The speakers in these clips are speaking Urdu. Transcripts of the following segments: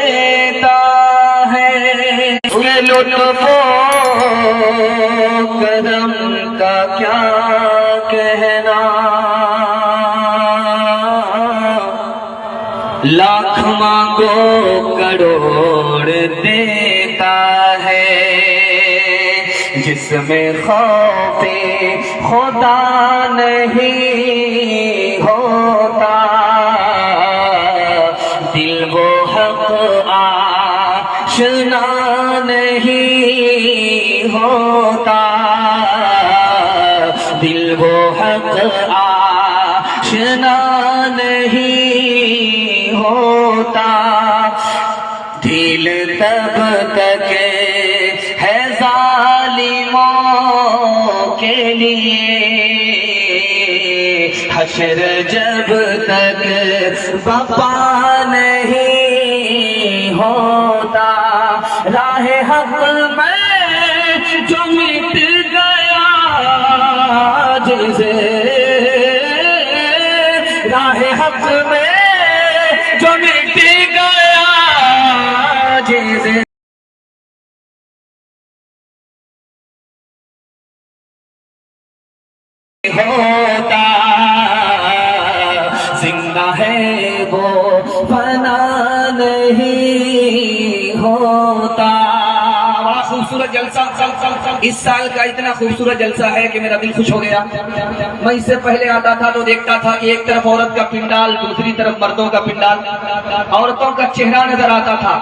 دیتا ہے، یہ لطف و کرم کا کیا کہنا، لاکھ مانگو کروڑ دیتا ہے، جس میں خوف خدا نہیں ہوتا، دل وہ حق آشنا نہیں ہوتا، دل وہ حق آشنا نہیں ہوتا، دل تب تک ہے ظالموں کے لیے، حشر جب تک بپا نہیں ہوتا، راہ حق میں جو مٹ گیا جسے، راہ حق میں جو مٹ گیا جسے، ہوتا زندہ ہے وہ فنا نہیں ہوتا۔ بڑا خوبصورت جلسہ، اس سال کا اتنا خوبصورت جلسہ ہے کہ میرا دل خوش ہو گیا۔ میں اس سے پہلے آتا تھا تو دیکھتا تھا کہ ایک طرف عورت کا پنڈال، دوسری طرف مردوں کا پنڈال، عورتوں کا چہرہ نظر آتا تھا۔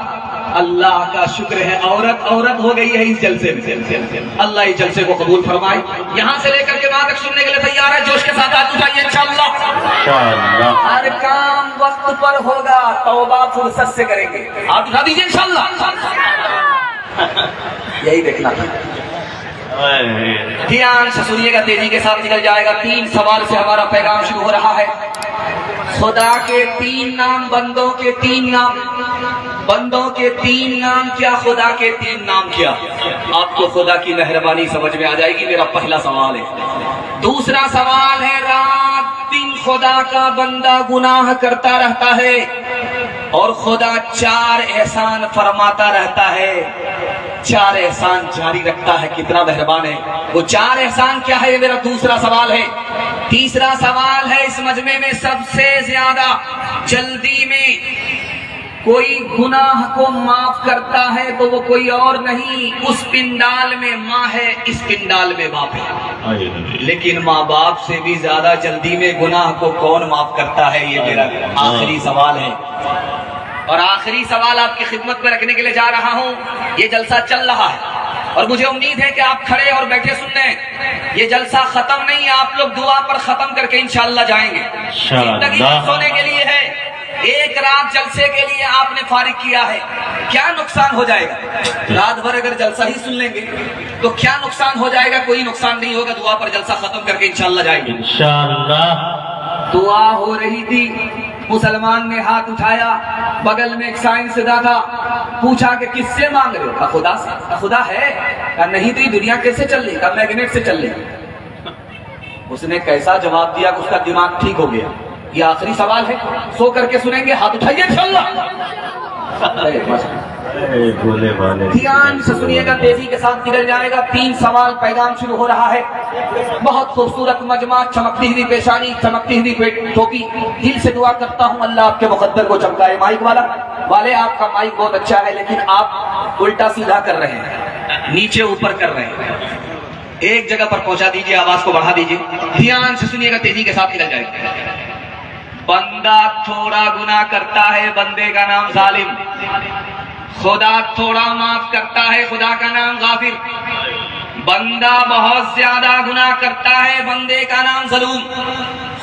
اللہ کا شکر ہے عورت ہو گئی ہے اس جلسے میں، اللہ اس جلسے کو قبول فرمائے۔ یہاں سے لے کر کے وہاں تک سننے کے لیے تیار ہے، جوش کے ساتھ ہاتھ اٹھائیے انشاءاللہ۔ ہر کام وقت پر ہوگا، توبہ فرصت سے کریں گے، ہاتھ اٹھا دیجیے انشاءاللہ۔ یہی دیکھنا تھا، دھیان سے سنیے گا، تیزی کے ساتھ نکل جائے گا۔ 3 سوال سے ہمارا پیغام شروع ہو رہا ہے۔ خدا کے 3 نام، بندوں کے 3 نام، بندوں کے 3 نام کیا، خدا کے 3 نام کیا؟ آپ کو خدا کی مہربانی سمجھ میں آ جائے گی۔ میرا پہلا سوال ہے۔ دوسرا سوال ہے، رات دن خدا کا بندہ گناہ کرتا رہتا ہے اور خدا 4 احسان فرماتا رہتا ہے، 4 احسان جاری رکھتا ہے، کتنا مہربان ہے۔ وہ 4 احسان کیا ہے، یہ میرا دوسرا سوال ہے۔ تیسرا سوال ہے، اس مجمع میں سب سے زیادہ جلدی میں کوئی گناہ کو معاف کرتا ہے تو وہ کوئی اور نہیں، اس پنڈال میں ماں ہے، اس پنڈال میں باپ ہے، لیکن ماں باپ سے بھی زیادہ جلدی میں گناہ کو کون معاف کرتا ہے؟ یہ میرا آخری سوال ہے۔ اور آخری سوال آپ کی خدمت میں رکھنے کے لیے جا رہا ہوں۔ یہ جلسہ چل رہا ہے اور مجھے امید ہے کہ آپ کھڑے اور بیٹھے سن رہے ہیں۔ یہ جلسہ ختم نہیں ہے، آپ لوگ دعا پر ختم کر کے انشاءاللہ جائیں گے۔ زندگی سونے کے لیے ہے، ایک رات جلسے کے لیے آپ نے فارغ کیا ہے، کیا نقصان ہو جائے گا؟ رات بھر اگر جلسہ ہی سن لیں گے تو کیا نقصان ہو جائے گا؟ کوئی نقصان نہیں ہوگا، دعا پر جلسہ ختم کر کے انشاءاللہ جائیں گے انشاءاللہ۔ دعا ہو رہی تھی، مسلمان نے ہاتھ اٹھایا، بغل میں ایک سائنسداں تھا، پوچھا کہ کس سے مانگ رہے ہو؟ کہا خدا سے۔ کہا خدا ہے؟ کہا نہیں، تو یہ دنیا کیسے چل رہی؟ کہا میگنیٹ سے چل رہی۔ اس نے کیسا جواب دیا کہ اس کا دماغ ٹھیک ہو گیا۔ یہ آخری سوال ہے، سو کر کے سنیں گے، ہاتھ اٹھائیے انشاءاللہ۔ دھیان سے سنیے گا، تیزی کے ساتھ نکل جائے گا۔ 3 سوال، پیغام شروع ہو رہا ہے۔ بہت خوبصورت مجمع، چمکتی ہوئی پیشانی، چمکتی ہوئی ٹوپی۔ دل سے دعا کرتا ہوں اللہ آپ کے مقدر کو چمکائے۔ مائک والے آپ کا مائک بہت اچھا ہے، لیکن آپ الٹا سیدھا کر رہے ہیں، نیچے اوپر کر رہے ہیں۔ ایک جگہ پر پہنچا دیجئے، آواز کو بڑھا دیجئے۔ دھیان سے سنیے گا، تیزی کے ساتھ نکل جائے گا۔ بندہ تھوڑا گناہ کرتا ہے، بندے کا نام ظالم۔ خدا تھوڑا معاف کرتا ہے، خدا کا نام غافر۔ بندہ بہت زیادہ گناہ کرتا ہے، بندے کا نام ظلوم۔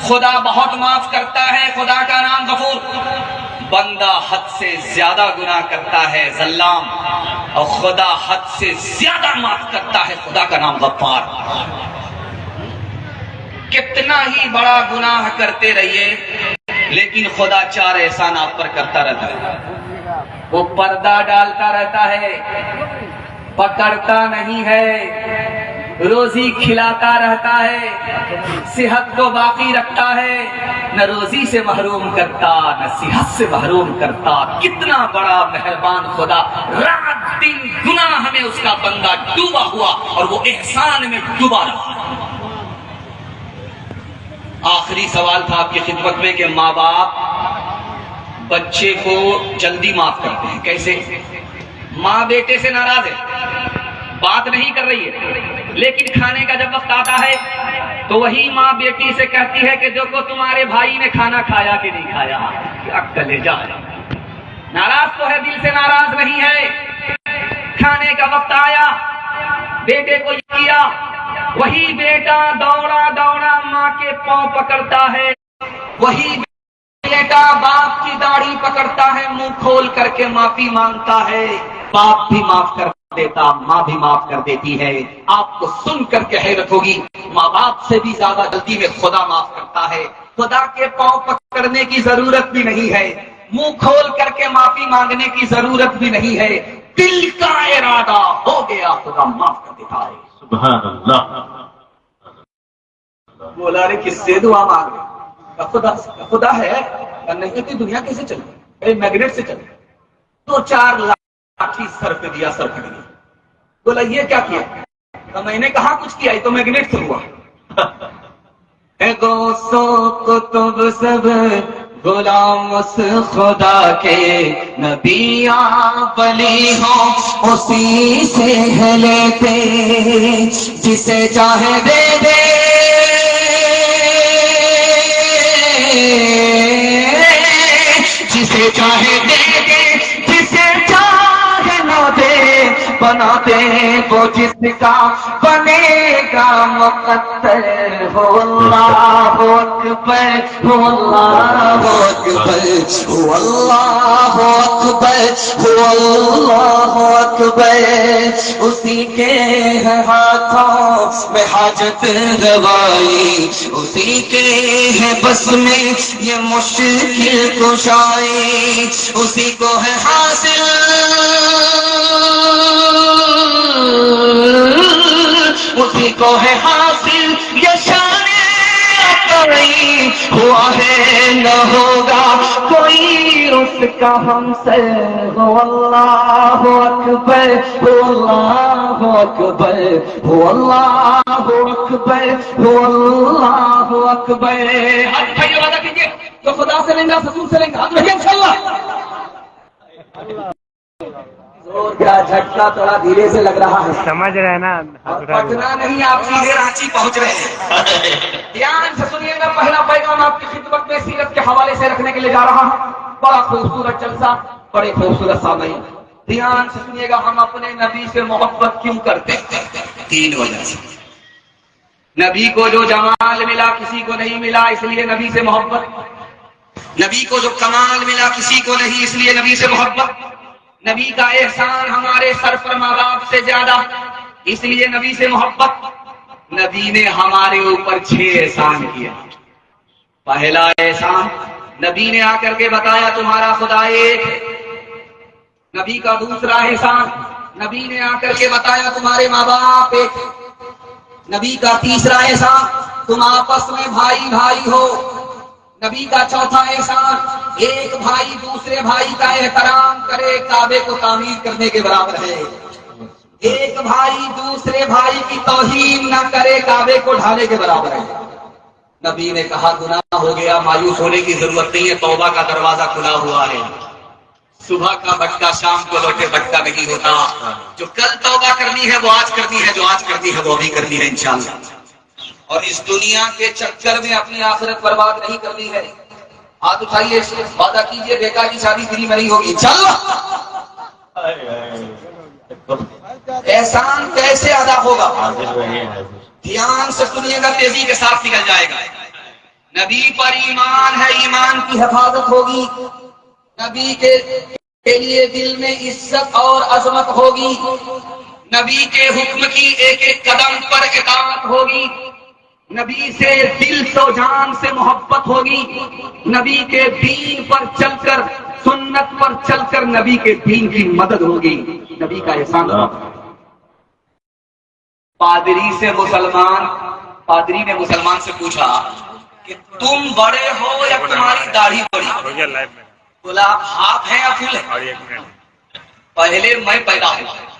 خدا بہت معاف کرتا ہے، خدا کا نام غفور۔ بندہ حد سے زیادہ گناہ کرتا ہے، ظلام، اور خدا حد سے زیادہ معاف کرتا ہے، خدا کا نام غفار۔ کتنا ہی بڑا گناہ کرتے رہیے، لیکن خدا 4 احسان آپ پر کرتا رہتا ہے۔ وہ پردہ ڈالتا رہتا ہے، پکڑتا نہیں ہے، روزی کھلاتا رہتا ہے، صحت کو باقی رکھتا ہے، نہ روزی سے محروم کرتا نہ صحت سے محروم کرتا۔ کتنا بڑا مہربان خدا، رات دن گناہ میں اس کا بندہ ڈوبا ہوا اور وہ احسان میں ڈوبا رہا۔ آخری سوال تھا آپ کی خدمت میں کہ ماں باپ بچے کو جلدی معاف کرتے ہیں، کیسے؟ ماں بیٹے سے ناراض ہے، بات نہیں کر رہی ہے، لیکن کھانے کا جب وقت آتا ہے تو وہی ماں بیٹی سے کہتی ہے کہ دیکھو تمہارے بھائی نے کھانا کھایا کہ نہیں کھایا، کیا کلیجا ہے۔ ناراض تو ہے، دل سے ناراض نہیں ہے۔ کھانے کا وقت آیا، بیٹے کو کیا، وہی بیٹا دوڑا دوڑا ماں کے پاؤں پکڑتا ہے، وہی بیٹا باپ کی داڑھی پکڑتا ہے، منہ کھول کر کے معافی مانگتا ہے۔ باپ بھی معاف کر دیتا، ماں بھی معاف کر دیتی ہے۔ آپ کو سن کر کے حیرت ہوگی، ماں باپ سے بھی زیادہ جلدی میں خدا معاف کرتا ہے۔ خدا کے پاؤں پکڑنے کی ضرورت بھی نہیں ہے، منہ کھول کر کے معافی مانگنے کی ضرورت بھی نہیں ہے، دل کا ارادہ ہو گیا خدا معاف کر دیتا ہے۔ سبحان اللہ۔ بولا رے کس سے دعا مانگ رہے؟ خدا ہے، نہیں تو دنیا کیسے چلے؟ میگنیٹ سے چلے۔ 2-4 لاٹھی سر پہ دیا، سر پہ دیا۔ بولا یہ کیا کیا؟ تو میں نے کہا کچھ کیا، تو میگنیٹ سے ہوا۔ غوث و کتب سب غلام اس خدا کے، نبیاں ولی ہوں اسی سے ہے لیتے، جسے چاہے دے دے جسے چاہے دے دے، جسے چاہے نہ دے، بنا دے وہ جس کا بنے گا مقدر۔ ہو اللہ اکبر، ہو اللہ اکبر، ہو اللہ اکبر، ہو اللہ اکبر۔ اسی کے ہاتھوں میں حاجت روائی، اسی کے ہے بس میں یہ مشکل کشائی، اسی کو ہے حاصل اسی کو ہے حاصل یہ شان عطائی، ہوا ہے نہ ہوگا کوئی اس کا ہم سے۔ ہو اللہ اکبر، ہو اللہ اکبر، ہو اللہ اکبر، ہو اللہ اکبر۔ آج بھائی وعدہ کیجیے تو خدا سے لیں گے، رسول سے لیں گے، ہاتھ رکھیے انشاءاللہ۔ زور کا جھٹکا تھوڑا دھیرے سے لگ رہا ہے، سمجھ رہے نا؟ پٹنہ نہیں، آپ سیدھے رانچی پہنچ رہے ہیں۔ دھیان سے سنیے گا، پہلا پیغام آپ کی خدمت میں سیرت کے حوالے سے رکھنے کے لیے جا رہا ہوں۔ بڑا خوبصورت جلسہ، بڑے خوبصورت سامعین، دھیان سے سنیے گا۔ ہم اپنے نبی سے محبت کیوں کرتے ہیں؟ 3 وجہ سے۔ نبی کو جو جمال ملا کسی کو نہیں ملا، اس لیے نبی سے محبت۔ نبی کو جو کمال ملا کسی کو نہیں، اس لیے نبی سے محبت۔ نبی کا احسان ہمارے سر پر ماں باپ سے زیادہ، اس لیے نبی سے محبت۔ نبی نے ہمارے اوپر 6 احسان کیا۔ پہلا احسان، نبی نے آ کر کے بتایا تمہارا خدا ایک ہے۔ نبی کا دوسرا احسان، نبی نے آ کر کے بتایا تمہارے ماں باپ ایک ہے۔ نبی کا تیسرا احسان، تم آپس میں بھائی بھائی ہو۔ نبی کا چوتھا احسان، ایک بھائی دوسرے بھائی کا احترام کرے، کعبے کو تعمیر کرنے کے برابر ہے۔ ایک بھائی دوسرے بھائی کی توہین نہ کرے، کعبے کو ڈھانے کے برابر ہے۔ نبی نے کہا گناہ ہو گیا، مایوس ہونے کی ضرورت نہیں ہے، توبہ کا دروازہ کھلا ہوا ہے۔ صبح کا بھٹکا شام کو لوٹے بھٹکا نہیں ہوتا۔ جو کل توبہ کرنی ہے وہ آج کرنی ہے، جو آج کرنی ہے وہ ابھی کرنی ہے انشاءاللہ۔ اور اس دنیا کے چکر میں اپنی آخرت برباد نہیں کرنی ہے۔ ہاتھ اٹھائیے، وعدہ کیجئے بیٹا کی شادی فری میں نہیں ہوگی انشاءاللہ۔ احسان کیسے ادا ہوگا؟ دھیان سے سنیے گا، تیزی کے ساتھ نکل جائے گا۔ نبی پر ایمان ہے، ایمان کی حفاظت ہوگی۔ نبی کے لیے دل میں عزت اور عظمت ہوگی۔ نبی کے حکم کی ایک ایک قدم پر اطاعت ہوگی۔ نبی سے دل و جان سے محبت ہوگی۔ نبی کے دین پر چل کر، سنت پر چل کر نبی کے دین کی مدد ہوگی۔ نبی کا احسان پادری سے مسلمان، پادری نے مسلمان سے پوچھا کہ تم بڑے ہو یا تمہاری داڑھی بڑی؟ بولا آپ ہاف ہیں یا فل ہیں؟ پہلے میں پیدا ہوا